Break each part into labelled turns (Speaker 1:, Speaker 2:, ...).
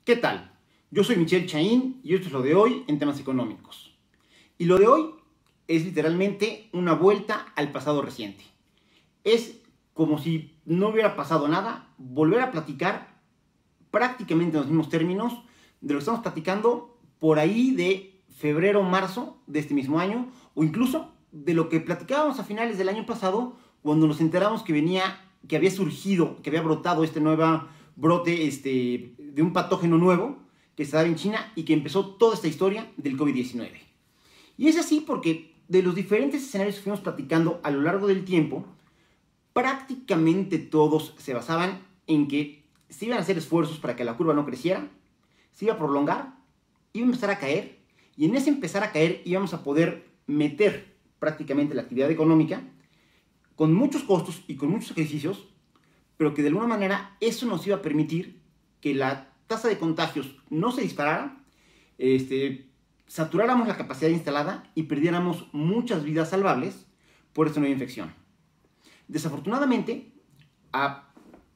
Speaker 1: ¿Qué tal? Yo soy Michel Chaín y esto es lo de hoy en temas económicos. Y lo de hoy es literalmente una vuelta al pasado reciente. Es como si no hubiera pasado nada, volver a platicar prácticamente en los mismos términos de lo que estamos platicando por ahí de febrero o marzo de este mismo año, o incluso de lo que platicábamos a finales del año pasado cuando nos enteramos que había surgido, que había brotado este nuevo brote de un patógeno nuevo que estaba en China y que empezó toda esta historia del COVID-19. Y es así porque de los diferentes escenarios que fuimos platicando a lo largo del tiempo, prácticamente todos se basaban en que se iban a hacer esfuerzos para que la curva no creciera, se iba a prolongar, iba a empezar a caer, y en ese empezar a caer íbamos a poder meter prácticamente la actividad económica con muchos costos y con muchos sacrificios, pero que de alguna manera eso nos iba a permitir que la tasa de contagios no se disparara, saturáramos la capacidad instalada y perdiéramos muchas vidas salvables por esta nueva infección. Desafortunadamente, a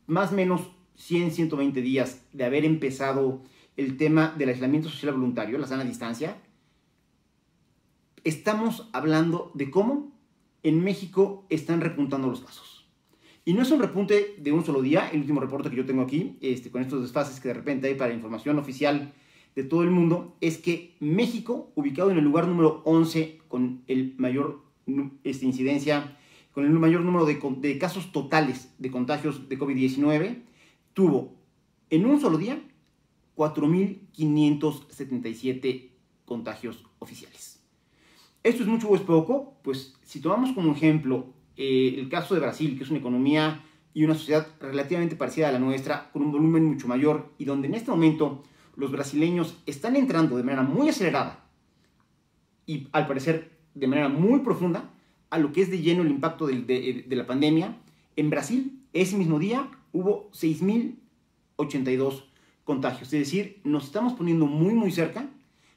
Speaker 1: más o menos 100-120 días de haber empezado el tema del aislamiento social voluntario, la sana distancia, estamos hablando de cómo en México están repuntando los casos. Y no es un repunte de un solo día. El último reporte que yo tengo aquí, con estos desfases que de repente hay para información oficial de todo el mundo, es que México, ubicado en el lugar número 11 con el mayor incidencia, con el mayor número de casos totales de contagios de COVID-19, tuvo en un solo día 4.577 contagios oficiales. ¿Esto es mucho o es poco? Pues si tomamos como ejemplo el caso de Brasil, que es una economía y una sociedad relativamente parecida a la nuestra, con un volumen mucho mayor, y donde en este momento los brasileños están entrando de manera muy acelerada y al parecer de manera muy profunda a lo que es de lleno el impacto de la pandemia. En Brasil, ese mismo día, hubo 6.082 contagios. Es decir, nos estamos poniendo muy cerca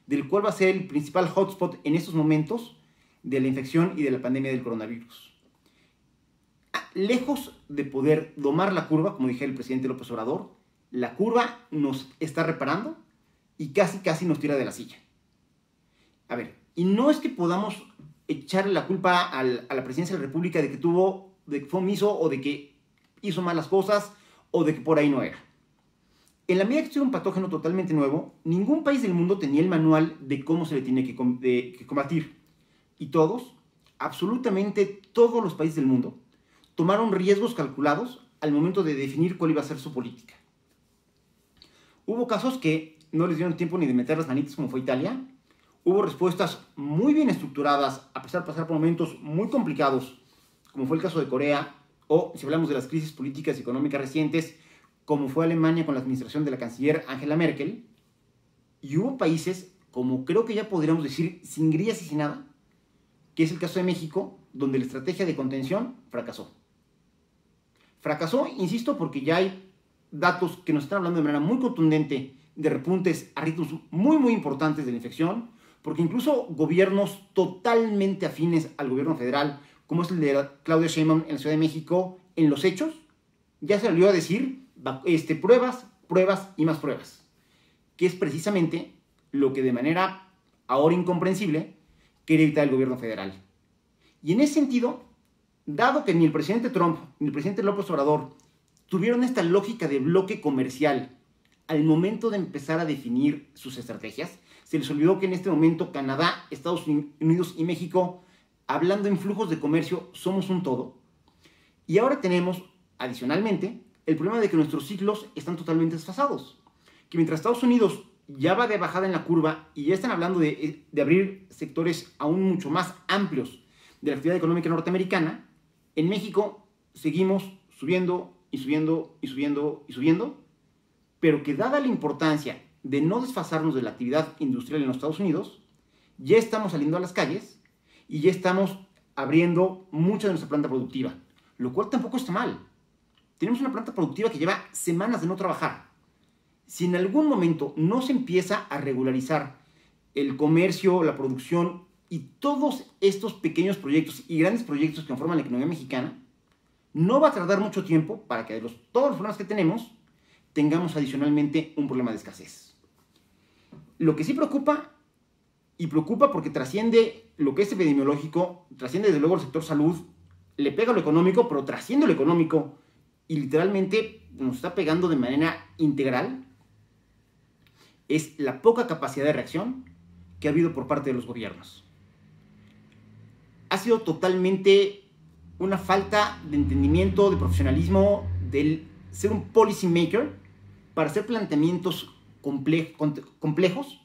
Speaker 1: del cual va a ser el principal hotspot en estos momentos de la infección y de la pandemia del coronavirus. Lejos de poder domar la curva, como dije el presidente López Obrador, la curva nos está reparando y casi nos tira de la silla. A ver, y no es que podamos echarle la culpa a la presidencia de la República de que fue omiso o de que hizo malas cosas o de que por ahí no era. En la medida que esto era un patógeno totalmente nuevo, ningún país del mundo tenía el manual de cómo se le tiene que combatir. Y todos, absolutamente todos los países del mundo, tomaron riesgos calculados al momento de definir cuál iba a ser su política. Hubo casos que no les dieron tiempo ni de meter las manitas, como fue Italia. Hubo respuestas muy bien estructuradas, a pesar de pasar por momentos muy complicados, como fue el caso de Corea, o si hablamos de las crisis políticas y económicas recientes, como fue Alemania con la administración de la canciller Angela Merkel. Y hubo países, como creo que ya podríamos decir, sin grillas y sin nada, que es el caso de México, donde la estrategia de contención fracasó. Fracasó, insisto, porque ya hay datos que nos están hablando de manera muy contundente de repuntes a ritmos muy importantes de la infección, porque incluso gobiernos totalmente afines al gobierno federal, como es el de Claudia Sheinbaum en la Ciudad de México, en los hechos, ya se salió a decir pruebas y más pruebas, que es precisamente lo que de manera ahora incomprensible quiere evitar el gobierno federal. Y en ese sentido, dado que ni el presidente Trump ni el presidente López Obrador tuvieron esta lógica de bloque comercial al momento de empezar a definir sus estrategias, se les olvidó que en este momento Canadá, Estados Unidos y México, hablando en flujos de comercio, somos un todo. Y ahora tenemos, adicionalmente, el problema de que nuestros ciclos están totalmente desfasados. Que mientras Estados Unidos ya va de bajada en la curva y ya están hablando de abrir sectores aún mucho más amplios de la actividad económica norteamericana, en México seguimos subiendo, pero que dada la importancia de no desfasarnos de la actividad industrial en los Estados Unidos, ya estamos saliendo a las calles y ya estamos abriendo mucha de nuestra planta productiva, lo cual tampoco está mal. Tenemos una planta productiva que lleva semanas de no trabajar. Si en algún momento no se empieza a regularizar el comercio, la producción y todos estos pequeños proyectos y grandes proyectos que conforman la economía mexicana, no va a tardar mucho tiempo para que todos los problemas que tenemos tengamos adicionalmente un problema de escasez. Lo que sí preocupa, y preocupa porque trasciende lo que es epidemiológico, trasciende desde luego el sector salud, le pega lo económico, pero trasciende lo económico y literalmente nos está pegando de manera integral, es la poca capacidad de reacción que ha habido por parte de los gobiernos. Ha sido totalmente una falta de entendimiento, de profesionalismo, del ser un policy maker para hacer planteamientos complejos,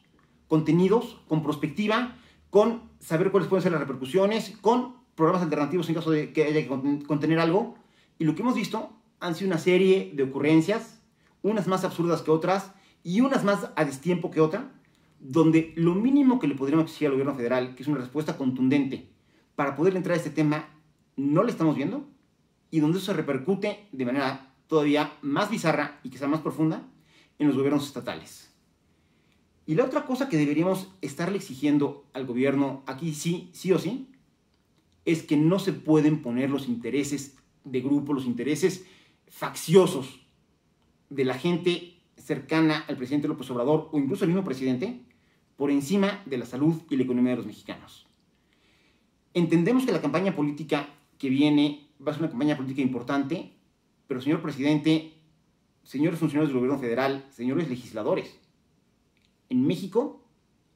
Speaker 1: contenidos, con perspectiva, con saber cuáles pueden ser las repercusiones, con programas alternativos en caso de que haya que contener algo. Y lo que hemos visto han sido una serie de ocurrencias, unas más absurdas que otras y unas más a destiempo que otra, donde lo mínimo que le podríamos exigir al gobierno federal, que es una respuesta contundente para poder entrar a este tema, no le estamos viendo, y donde eso se repercute de manera todavía más bizarra y quizá más profunda en los gobiernos estatales. Y la otra cosa que deberíamos estarle exigiendo al gobierno, aquí sí o sí, es que no se pueden poner los intereses de grupo, los intereses facciosos de la gente cercana al presidente López Obrador o incluso el mismo presidente por encima de la salud y la economía de los mexicanos. Entendemos que la campaña política que viene va a ser una campaña política importante, pero señor presidente, señores funcionarios del gobierno federal, señores legisladores, en México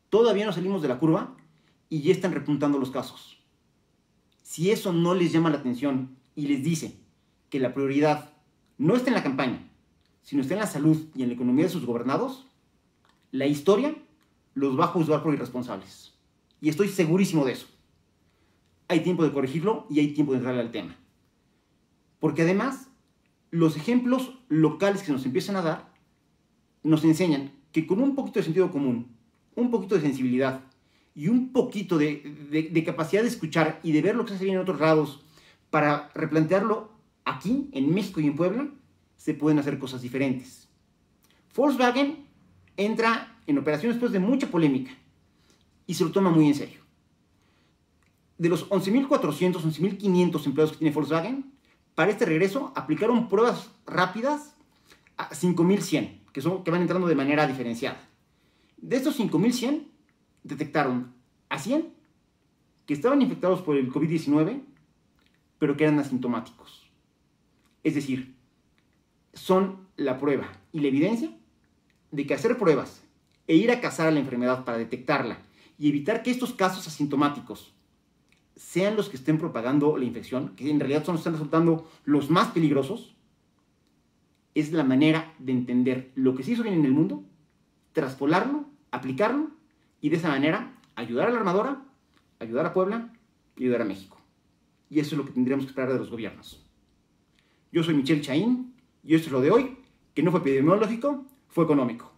Speaker 1: todavía no salimos de la curva y ya están repuntando los casos. Si eso no les llama la atención y les dice que la prioridad no está en la campaña, sino está en la salud y en la economía de sus gobernados, la historia los va a juzgar por irresponsables. Y estoy segurísimo de eso. Hay tiempo de corregirlo y hay tiempo de entrarle al tema. Porque además, los ejemplos locales que nos empiezan a dar nos enseñan que con un poquito de sentido común, un poquito de sensibilidad y un poquito de capacidad de escuchar y de ver lo que se hace bien en otros lados para replantearlo aquí, en México y en Puebla, se pueden hacer cosas diferentes. Volkswagen entra en operación después de mucha polémica y se lo toma muy en serio. De los 11.400, 11.500 empleados que tiene Volkswagen, para este regreso aplicaron pruebas rápidas a 5.100, que van entrando de manera diferenciada. De estos 5.100, detectaron a 100 que estaban infectados por el COVID-19, pero que eran asintomáticos. Es decir, son la prueba y la evidencia de que hacer pruebas e ir a cazar a la enfermedad para detectarla y evitar que estos casos asintomáticos sean los que estén propagando la infección, que en realidad están resultando los más peligrosos, es la manera de entender lo que se hizo bien en el mundo, traspolarlo, aplicarlo y de esa manera ayudar a la armadora, ayudar a Puebla y ayudar a México. Y eso es lo que tendríamos que esperar de los gobiernos. Yo soy Michelle Chaín y esto es lo de hoy, que no fue epidemiológico, fue económico.